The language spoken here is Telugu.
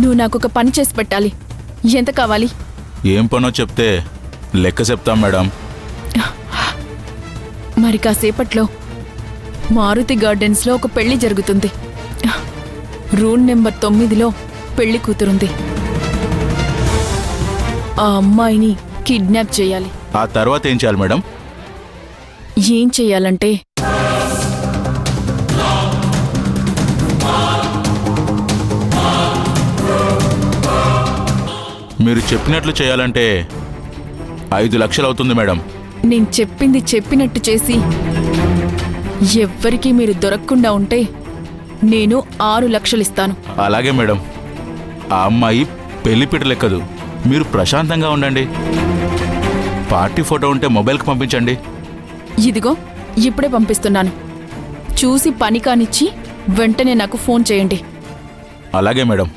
నువ్వు నాకొక పని చేసి పెట్టాలి. ఎంత కావాలి? ఏం పనో చెప్తే లెక్క చెప్తాం మేడం. మరి కాసేపట్లో మారుతి గార్డెన్స్లో ఒక పెళ్లి జరుగుతుంది. రూమ్ నెంబర్ 9లో పెళ్లి కూతురుంది. ఆ అమ్మాయిని కిడ్నాప్ చేయాలి. ఆ తర్వాత ఏం చేయాలి మేడం? ఏం చెయ్యాలంటే మీరు చెప్పినట్లు చేయాలంటే 5 లక్షలు అవుతుంది మేడం. నేను చెప్పింది చెప్పినట్టు చేసి ఎవ్వరికీ మీరు దొరకకుండా ఉంటే నేను 6 లక్షలు ఇస్తాను. అలాగే మేడం. ఆ అమ్మాయి పెళ్లిపీట లెక్కదు. మీరు ప్రశాంతంగా ఉండండి. పార్టీ ఫోటో ఉంటే మొబైల్కి పంపించండి. ఇదిగో ఇప్పుడే పంపిస్తున్నాను. చూసి పని కానిచ్చి వెంటనే నాకు ఫోన్ చేయండి. అలాగే మేడం.